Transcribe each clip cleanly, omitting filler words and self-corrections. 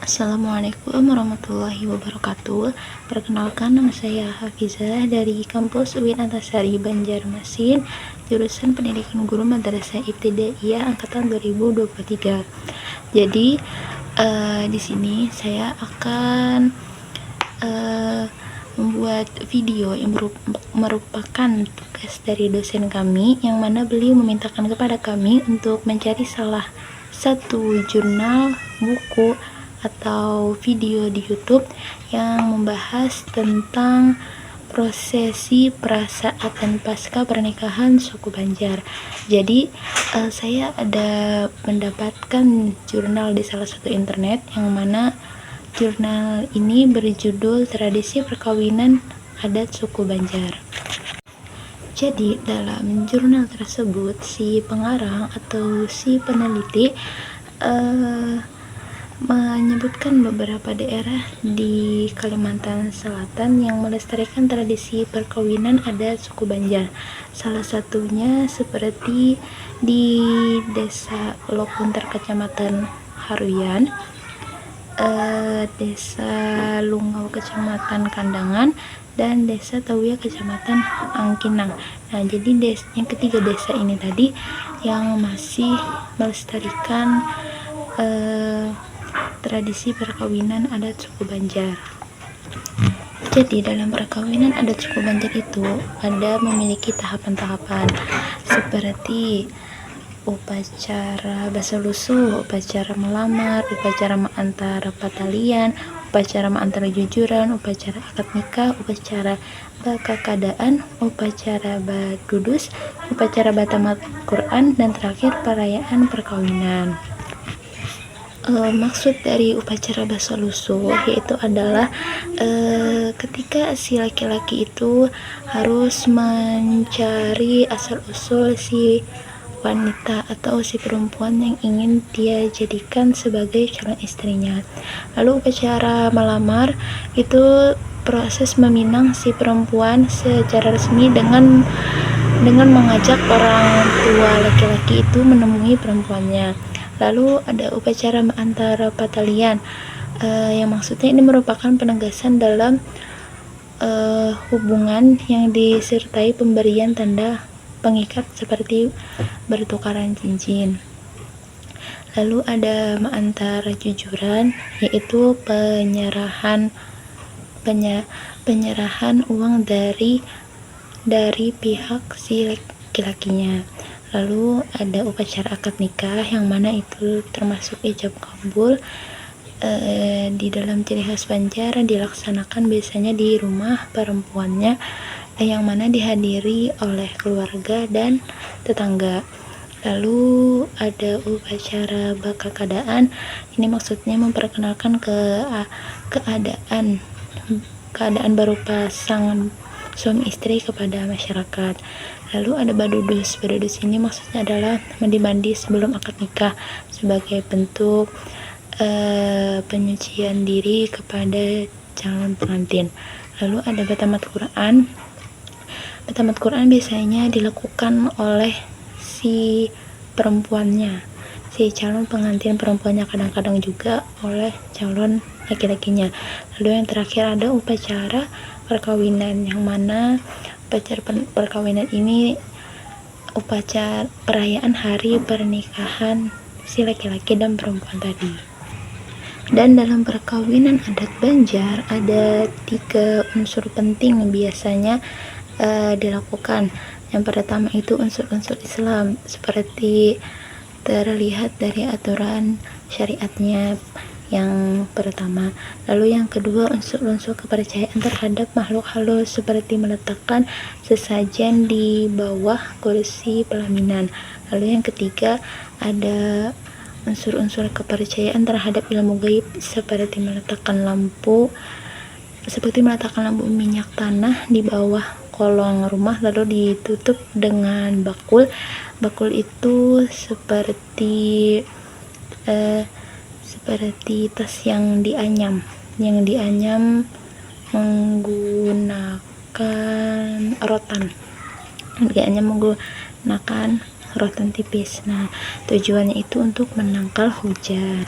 Assalamualaikum warahmatullahi wabarakatuh. Perkenalkan, nama saya Hafizah dari kampus UIN Antasari Banjarmasin, jurusan Pendidikan Guru Madrasah Ibtidaiyah angkatan 2023. Jadi di sini saya akan membuat video yang merupakan tugas dari dosen kami, yang mana beliau memintakan kepada kami untuk mencari salah satu jurnal, buku, atau video di YouTube yang membahas tentang prosesi prasaat dan pasca pernikahan suku Banjar. Jadi saya ada mendapatkan jurnal di salah satu internet, yang mana jurnal ini berjudul Tradisi Perkawinan Adat Suku Banjar. Jadi dalam jurnal tersebut, si pengarang atau si peneliti menyebutkan beberapa daerah di Kalimantan Selatan yang melestarikan tradisi perkawinan adat suku Banjar. Salah satunya seperti di Desa Lopunter, Kecamatan Haruyan, Desa Lungau, Kecamatan Kandangan, dan Desa Tauya, Kecamatan Angkinang. Nah, jadi yang ketiga desa ini tadi yang masih melestarikan tradisi perkawinan adat suku Banjar. Jadi dalam perkawinan adat suku Banjar itu ada memiliki tahapan-tahapan seperti upacara basalusu, upacara melamar, upacara antara patalian, upacara antara jujuran, upacara akad nikah, upacara bakakadaan, upacara badudus, upacara batamat Quran, dan terakhir perayaan perkawinan. Maksud dari upacara basalusu yaitu adalah ketika si laki-laki itu harus mencari asal-usul si wanita atau si perempuan yang ingin dia jadikan sebagai calon istrinya. Lalu upacara melamar itu proses meminang si perempuan secara resmi dengan mengajak orang tua laki-laki itu menemui perempuannya. Lalu ada upacara antara patalian, yang maksudnya ini merupakan penegasan dalam hubungan yang disertai pemberian tanda pengikat seperti bertukaran cincin. Lalu ada antara jujuran, yaitu penyerahan uang dari pihak si laki-lakinya. Lalu ada upacara akad nikah, yang mana itu termasuk ijab kabul. Di dalam ciri khas Banjar dilaksanakan biasanya di rumah perempuannya, yang mana dihadiri oleh keluarga dan tetangga. Lalu ada upacara bakakadaan, ini maksudnya memperkenalkan keadaan berupa pasangan suami istri kepada masyarakat. Lalu ada badudus. Badudus ini maksudnya adalah mandi sebelum akad nikah sebagai bentuk penyucian diri kepada calon pengantin. Lalu ada batamat Quran. Batamat Quran biasanya dilakukan oleh si perempuannya, si calon pengantin perempuannya, kadang-kadang juga oleh calon laki-lakinya. Lalu yang terakhir ada upacara perkawinan, yang mana upacara perkawinan ini upacara perayaan hari pernikahan si laki-laki dan perempuan tadi. Dan dalam perkawinan adat Banjar ada 3 unsur penting yang biasanya dilakukan. Yang pertama itu unsur-unsur Islam, seperti terlihat dari aturan syariatnya yang pertama. Lalu yang kedua, unsur-unsur kepercayaan terhadap makhluk halus, seperti meletakkan sesajen di bawah kursi pelaminan. Lalu yang ketiga, ada unsur-unsur kepercayaan terhadap ilmu gaib, seperti meletakkan lampu minyak tanah di bawah kolong rumah, lalu ditutup dengan bakul. Bakul itu seperti tas yang dianyam menggunakan rotan tipis. Nah, tujuannya itu untuk menangkal hujan.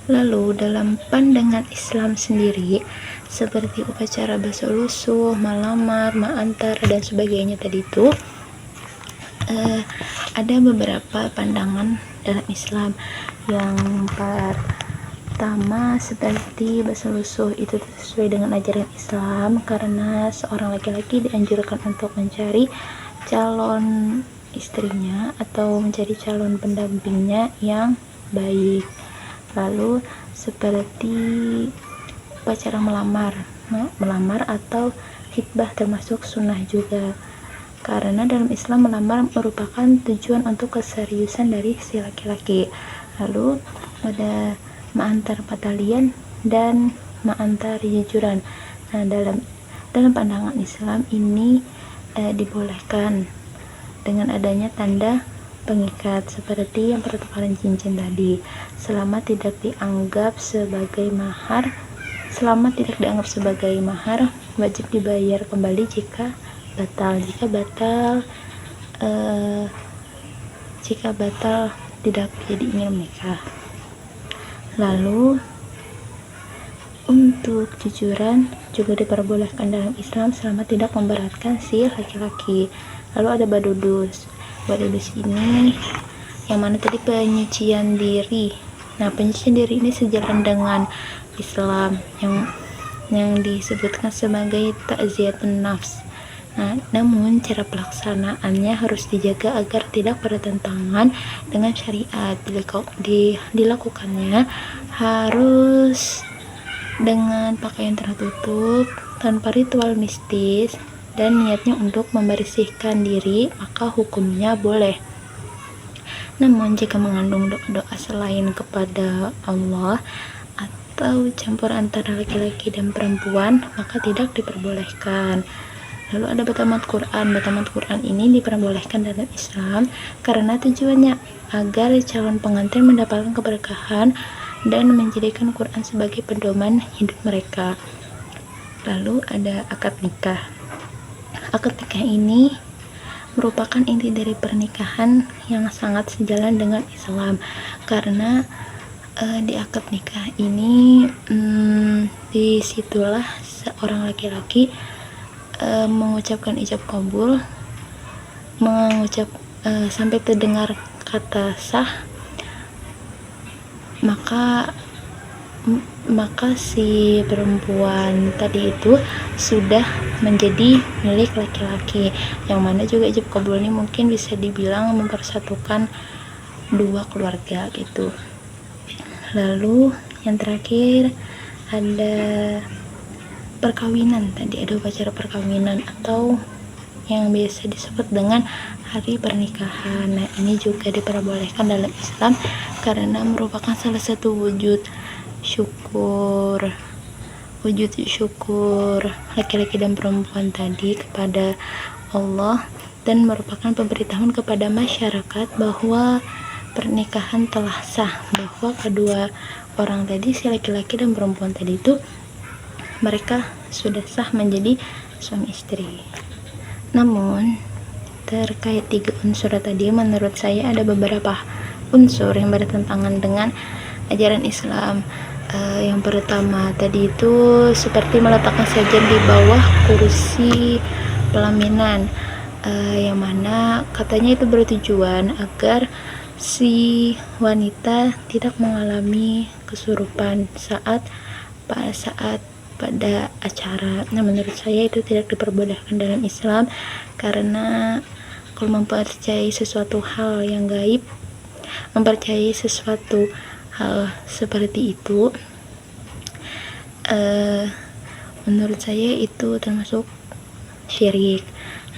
Lalu dalam pandangan Islam sendiri, seperti upacara basuh lusuh, melamar, mengantar dan sebagainya tadi itu, ada beberapa pandangan dalam Islam. Yang pertama, seperti basuh lusuh itu sesuai dengan ajaran Islam, karena seorang laki-laki dianjurkan untuk mencari calon istrinya atau mencari calon pendampingnya yang baik. Lalu seperti upacara melamar atau khitbah termasuk sunnah juga, karena dalam Islam melamar merupakan tujuan untuk keseriusan dari si laki-laki. Lalu ada mengantar patalian dan mengantar jajuran. Nah, dalam pandangan Islam ini dibolehkan dengan adanya tanda pengikat seperti yang pertukaran cincin tadi, selama tidak dianggap sebagai mahar. Wajib dibayar kembali jika batal tidak jadi menikah. Lalu untuk jujuran juga diperbolehkan dalam Islam selama tidak memberatkan si laki-laki. Lalu ada badudus ini yang mana tadi penyucian diri. Nah, penyucian diri ini sejalan dengan Islam yang disebutkan sebagai ta'ziyatun nafs. Nah, namun cara pelaksanaannya harus dijaga agar tidak bertentangan dengan syariat. Dilakukannya harus dengan pakaian tertutup, tanpa ritual mistis, dan niatnya untuk membersihkan diri, maka hukumnya boleh. Namun jika mengandung doa selain kepada Allah atau campur antara laki-laki dan perempuan, maka tidak diperbolehkan. Lalu ada batamat Quran ini diperbolehkan dalam Islam karena tujuannya agar calon pengantin mendapatkan keberkahan dan menjadikan Quran sebagai pedoman hidup mereka. Lalu ada akad nikah. Akad nikah ini merupakan inti dari pernikahan yang sangat sejalan dengan Islam, karena di akad nikah ini disitulah seorang laki-laki mengucapkan ijab kabul, sampai terdengar kata sah, maka si perempuan tadi itu sudah menjadi milik laki-laki, yang mana juga ijab kabul ini mungkin bisa dibilang mempersatukan dua keluarga gitu. Lalu yang terakhir ada perkawinan. Tadi ada upacara perkawinan atau yang biasa disebut dengan hari pernikahan. Nah, ini juga diperbolehkan dalam Islam karena merupakan salah satu wujud syukur laki-laki dan perempuan tadi kepada Allah, dan merupakan pemberitahuan kepada masyarakat bahwa pernikahan telah sah, bahwa kedua orang tadi, si laki-laki dan perempuan tadi itu, mereka sudah sah menjadi suami istri. Namun terkait 3 unsur tadi, menurut saya ada beberapa unsur yang bertentangan dengan ajaran Islam. Yang pertama tadi itu seperti meletakkan sajen di bawah kursi pelaminan, yang mana katanya itu bertujuan agar si wanita tidak mengalami kesurupan saat pada acara. Nah, menurut saya itu tidak diperbolehkan dalam Islam, karena kalau mempercayai sesuatu hal yang gaib, mempercayai sesuatu hal seperti itu, menurut saya itu termasuk syirik.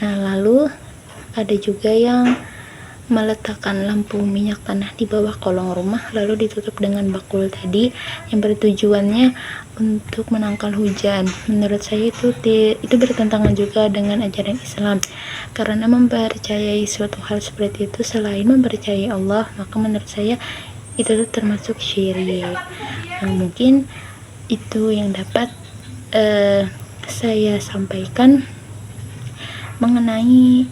Nah, lalu ada juga yang meletakkan lampu minyak tanah di bawah kolong rumah lalu ditutup dengan bakul tadi, yang bertujuannya untuk menangkal hujan. Menurut saya itu bertentangan juga dengan ajaran Islam, karena mempercayai suatu hal seperti itu selain mempercayai Allah, maka menurut saya itu termasuk syirik. Nah, mungkin itu yang dapat saya sampaikan mengenai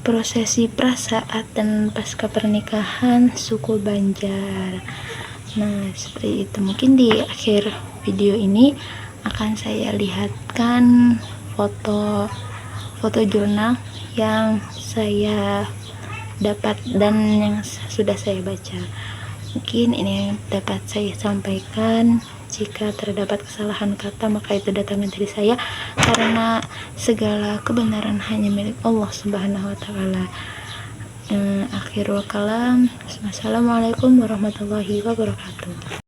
prosesi prasaat dan pasca pernikahan suku Banjar. Nah, seperti itu. Mungkin di akhir video ini akan saya lihatkan foto jurnal yang saya dapat dan yang sudah saya baca. Mungkin ini yang dapat saya sampaikan. Jika terdapat kesalahan kata, maka itu datangnya dari saya, karena segala kebenaran hanya milik Allah Subhanahu wa Ta'ala. Akhirul kalam. Wassalamualaikum warahmatullahi wabarakatuh.